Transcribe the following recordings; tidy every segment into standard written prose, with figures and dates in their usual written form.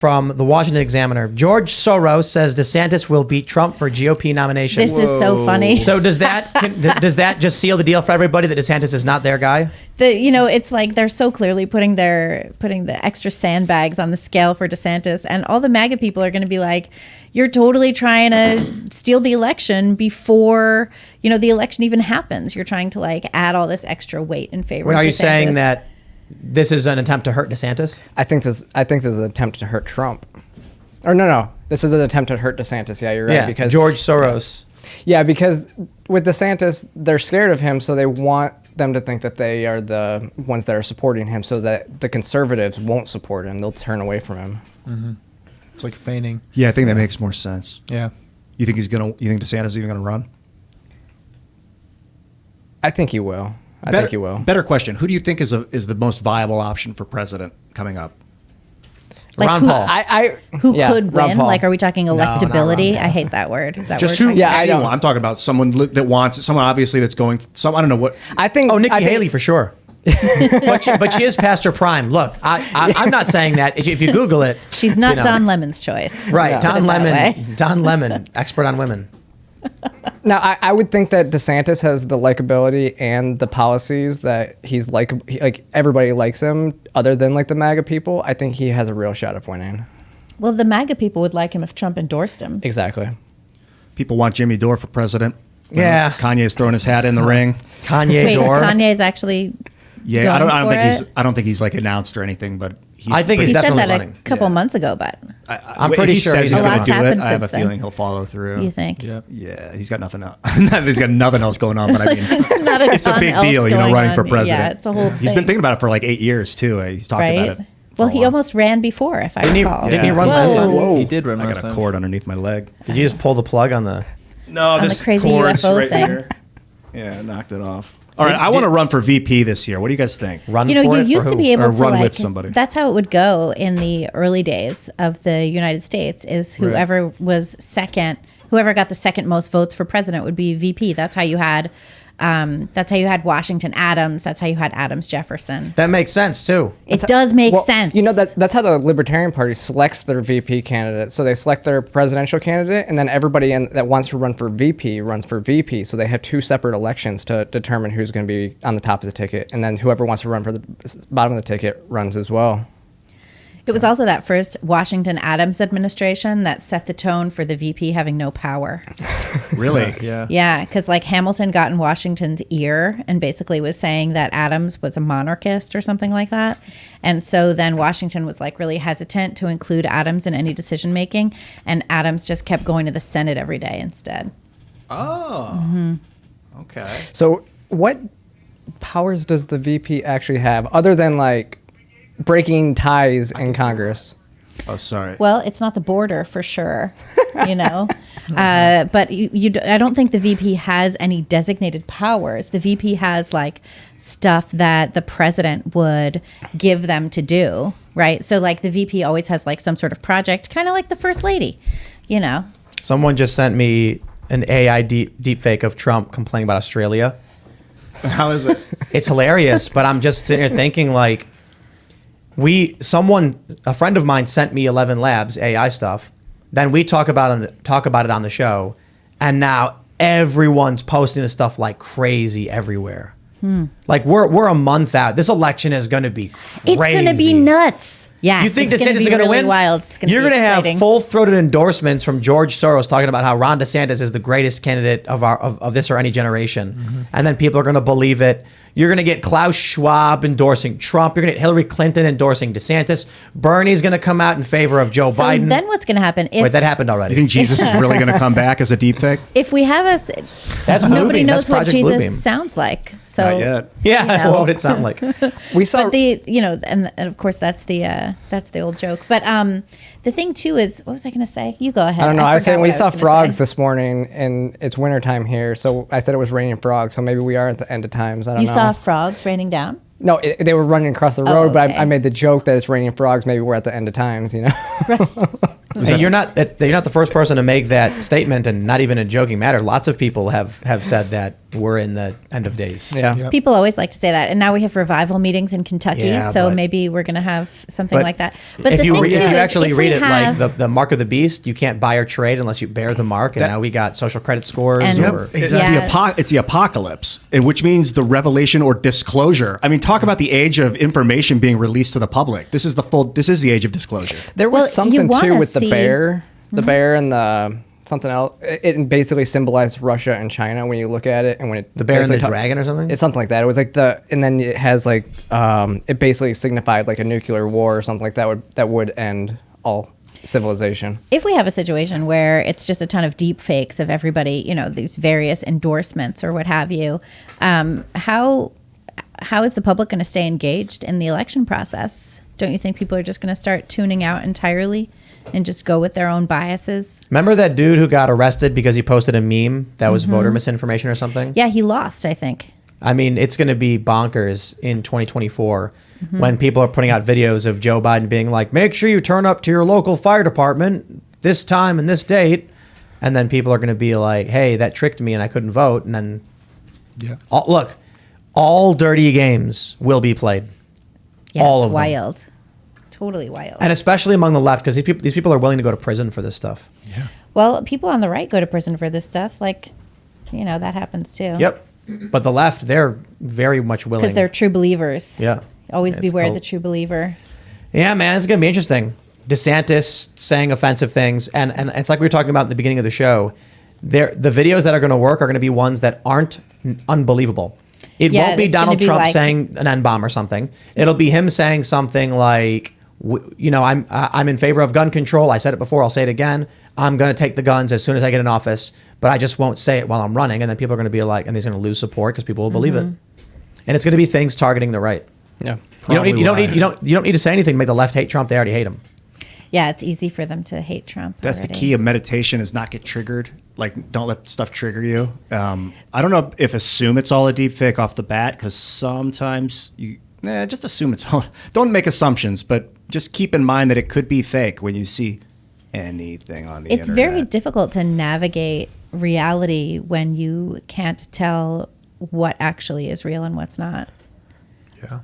from the Washington Examiner. George Soros says DeSantis will beat Trump for GOP nomination. This is so funny. So does that just seal the deal for everybody that DeSantis is not their guy? It's like they're so clearly putting the extra sandbags on the scale for DeSantis, and all the MAGA people are going to be like, you're totally trying to steal the election before, the election even happens. You're trying to like add all this extra weight in favor of DeSantis. Are you saying that this is an attempt to hurt DeSantis? I think this is an attempt to hurt Trump. Or no. This is an attempt to hurt DeSantis. Yeah, you're right. Yeah, because George Soros. Yeah, because with DeSantis, they're scared of him, so they want them to think that they are the ones that are supporting him, so that the conservatives won't support him. They'll turn away from him. Mm-hmm. It's like feigning. Yeah, I think that makes more sense. Yeah. You think DeSantis is even going to run? I think he will. I think he will. Better question. Who do you think is the most viable option for president coming up? Like Ron Paul. Who yeah, could Ron win? Paul. Like, are we talking electability? Ron Paul. I hate that word. Is that Just word? who? Yeah, anyone. I'm talking about someone that wants someone obviously that's going. I don't know what. I think. Nikki Haley for sure. but she is past her prime. Look, I'm not saying that. If you Google it, she's not Don Lemon's choice. Right, Yeah. Don Lemon, expert on women. Now, I would think that DeSantis has the likability and the policies that he's like everybody likes him, other than like the MAGA people. I think he has a real shot of winning. Well, the MAGA people would like him if Trump endorsed him. Exactly. People want Jimmy Dore for president. Yeah. Kanye's throwing his hat in the ring. Wait, Kanye's actually. Yeah, I don't think he's like announced or anything, but I think he's he said definitely that running. a couple months ago, but I'm pretty sure he's going to lot's do it. happened I have a since then. feeling he'll follow through. you think? Yeah, he's got nothing else. He's got nothing else going on, but I mean, Not it's a ton big else deal, going running for on. president. Yeah, it's a whole He's thing. been thinking about it for like 8 years too. He's talked about it. Well, he almost ran before, if I recall. Didn't he run last time? Whoa. He did run I last got a time. cord underneath my leg. Did you just pull the plug on the? No, On this the crazy cord's UFO right thing. here. Yeah, I knocked it off. All right, I want to run for VP this year. What do you guys think? Run You for it used for to who? be able Or to run like with somebody. That's how it would go in the early days of the United States. Is whoever was second, whoever got the second most votes for president would be VP. That's how you had. That's how you had Washington Adams. That's how you had Adams Jefferson. That makes sense too. It does make sense. That's how the Libertarian Party selects their VP candidate. So they select their presidential candidate, and then everybody that wants to run for VP runs for VP. So they have two separate elections to determine who's going to be on the top of the ticket, and then whoever wants to run for the bottom of the ticket runs as well. It was also that first Washington Adams administration that set the tone for the VP having no power. Really? Yeah. Yeah, because like Hamilton got in Washington's ear and basically was saying that Adams was a monarchist or something like that. And so then Washington was like really hesitant to include Adams in any decision making. And Adams just kept going to the Senate every day instead. Oh. Okay. So what powers does the VP actually have, other than like breaking ties in Congress? Oh, sorry. Well, it's not the border for sure, but I don't think the VP has any designated powers. The VP has like stuff that the president would give them to do, right? So like the VP always has like some sort of project, kind of like the first lady, Someone just sent me an AI deep fake of Trump complaining about Australia. How is it? It's hilarious, but I'm just sitting here thinking like, a friend of mine sent me 11 Labs AI stuff. Then we talk about it on the show, and now everyone's posting this stuff like crazy everywhere. Like we're a month out. This election is going to be crazy. It's going to be nuts. Yeah. You think it's DeSantis is going to really win? Wild. It's gonna You're be going to have exciting. full-throated endorsements from George Soros talking about how Ron DeSantis is the greatest candidate of this or any generation, and then people are going to believe it. You're going to get Klaus Schwab endorsing Trump. You're going to get Hillary Clinton endorsing DeSantis. Bernie's going to come out in favor of Joe So Biden. then what's going to happen? Wait, that happened already. You think Jesus is really going to come back as a deepfake? If we have That's nobody Bluebeam. knows That's what Project Jesus Bluebeam. sounds like. So Not yet. Yeah, what would it sound like? We saw But and of course that's the old joke. But the thing too is, what was I going to say? You go ahead. I don't know. I was forgot saying what we saw gonna frogs say. this morning, and it's wintertime here. So I said it was raining frogs. So maybe we are at the end of times. I don't You know. saw frogs raining down? No, they were running across the road, but okay. I made the joke that it's raining frogs. Maybe we're at the end of times, Hey, you're not the first person to make that statement, and not even in a joking matter. Lots of people have said that we're in the end of days. Yeah. Yep. People always like to say that, and now we have revival meetings in Kentucky, Yeah, so but- maybe we're going to have something But like that. But if the you thing if too you is actually if we read it have- like the mark of the beast, you can't buy or trade unless you bear the mark. And That- now we got social credit scores. And- or, Yep. Yeah. It's the apocalypse, which means the revelation or disclosure. I mean, talk about the age of information being released to the public. This is the age of disclosure. There was Well, you something wanna too with the see- bear, and the something else. It basically symbolized Russia and China when you look at it, and when it the bear and the basically dragon or something. It's something like that. It was like and then it has like, it basically signified like a nuclear war or something like that would end all civilization. if we have a situation where it's just a ton of deep fakes of everybody, these various endorsements or what have you, how is the public going to stay engaged in the election process? Don't you think people are just going to start tuning out entirely and just go with their own biases? Remember that dude who got arrested because he posted a meme that was voter misinformation or something? Yeah, he lost, I think. I mean, it's going to be bonkers in 2024 when people are putting out videos of Joe Biden being like, make sure you turn up to your local fire department this time and this date. And then people are going to be like, hey, that tricked me and I couldn't vote. And then, Yeah. all dirty games will be played. Yeah, All it's of them. wild. Totally wild. And especially among the left, because these people are willing to go to prison for this stuff. Yeah. Well, people on the right go to prison for this stuff. Like, that happens too. Yep. But the left, they're very much willing. Because they're true believers. Yeah. Always It's beware cult. the true believer. Yeah, man, it's going to be interesting. DeSantis saying offensive things. And it's like we were talking about at the beginning of the show. The videos that are going to work are going to be ones that aren't unbelievable. It Yeah, won't be it's gonna Donald be Trump like- saying an N-bomb or something. It'll be him saying something like, I'm in favor of gun control. I said it before. I'll say it again. I'm going to take the guns as soon as I get in office, but I just won't say it while I'm running. And then people are going to be like, and he's going to lose support because people will believe it. And it's going to be things targeting the right. Yeah. You don't Probably why. need to say anything to make the left hate Trump. They already hate him. Yeah, it's easy for them to hate Trump. That's the already. key of meditation, is not get triggered. Like, don't let stuff trigger you. I don't know if assume it's all a deep fake off the bat, because sometimes just assume it's all. Don't make assumptions, but just keep in mind that it could be fake when you see anything on the It's internet. very difficult to navigate reality when you can't tell what actually is real and what's not. Yeah.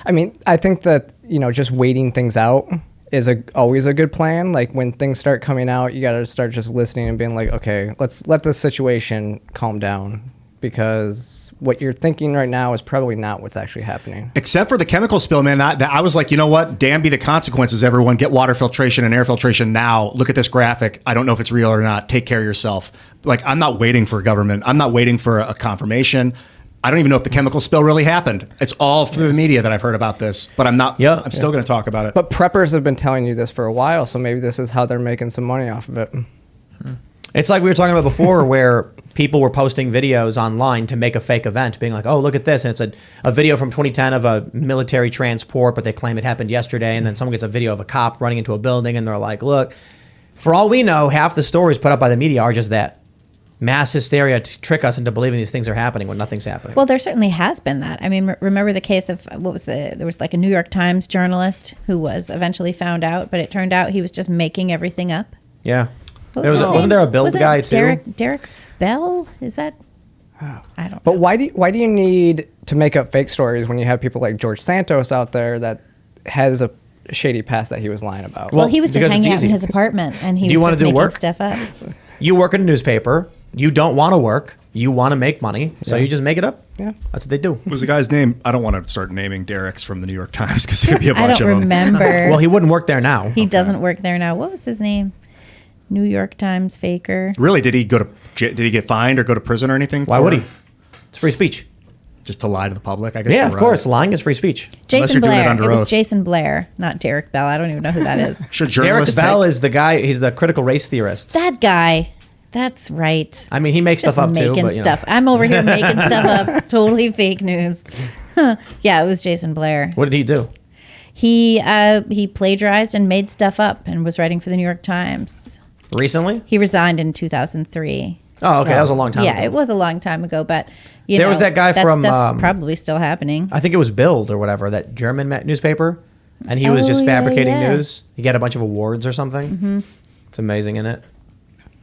I mean, I think that, just waiting things out is always a good plan. Like when things start coming out, you got to start just listening and being like, okay, let's let the situation calm down, because what you're thinking right now is probably not what's actually happening. Except for the chemical spill, man. I was like, you know what? Damn be the consequences, everyone. Get water filtration and air filtration now. Look at this graphic. I don't know if it's real or not. Take care of yourself. Like, I'm not waiting for government. I'm not waiting for a confirmation. I don't even know if the chemical spill really happened. It's all through the media that I've heard about this, but I'm not. Yeah. I'm still going to talk about it. But preppers have been telling you this for a while, so maybe this is how they're making some money off of it. It's like we were talking about before, where people were posting videos online to make a fake event, being like, oh, look at this. And it's a video from 2010 of a military transport, but they claim it happened yesterday. And then someone gets a video of a cop running into a building, and they're like, look, for all we know, half the stories put up by the media are just that. Mass hysteria to trick us into believing these things are happening when nothing's happening. Well, there certainly has been that. I mean, remember the case of there was like a New York Times journalist who was eventually found out, but it turned out he was just making everything up. Yeah. What There was his wasn't name? there a Bill Was it guy too? Derek Bell? Is that? I don't know. But why do you need to make up fake stories when you have people like George Santos out there that has a shady past that he was lying about? Well, he was just because it's hanging out in easy. his apartment, and he Do you was wanna just do making work? stuff up. You work in a newspaper. You don't want to work. You want to make money. So you just make it up. Yeah. That's what they do. What was the guy's name? I don't want to start naming Derek's from the New York Times because it could be a I bunch don't of them. remember. Well, he wouldn't work there now. He doesn't work there now. What was his name? New York Times faker. Really? Did he get fined or go to prison or anything? Why for would it? he? It's free speech. Just to lie to the public? I guess. Yeah, you're of right. course. Lying is free speech. Jason you're doing it Blair. under It was oath. Jason Blair, not Derek Bell. I don't even know who that is. Should Derek journalists Bell take- is the guy. He's the critical race theorist. That guy. That's right. I mean, he makes Just stuff up too. making But, you know. stuff. I'm over here making stuff up. Totally fake news. Yeah, it was Jason Blair. What did he do? He plagiarized and made stuff up and was writing for the New York Times. Recently? He resigned in 2003. Oh, okay. That was a long time Yeah, ago. it was a long time ago, but There was that guy from, stuff's probably still happening. I think it was Bild or whatever, that German newspaper. And he was Oh, just yeah, fabricating yeah. news. He got a bunch of awards or something. It's amazing, isn't it?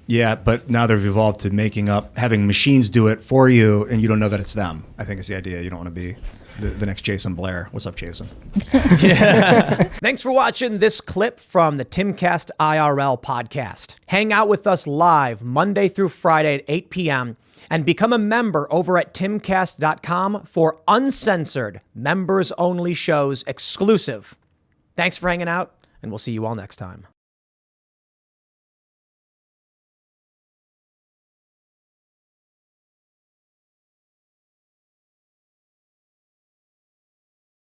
Yeah, but now they've evolved to having machines do it for you, and you don't know that it's them. I think is the idea. You don't want to be the next Jason Blair. What's up, Jason? Thanks for watching this clip from the Timcast IRL podcast. Hang out with us live Monday through Friday at 8 p.m. and become a member over at timcast.com for uncensored, members-only shows exclusive. Thanks for hanging out, and we'll see you all next time.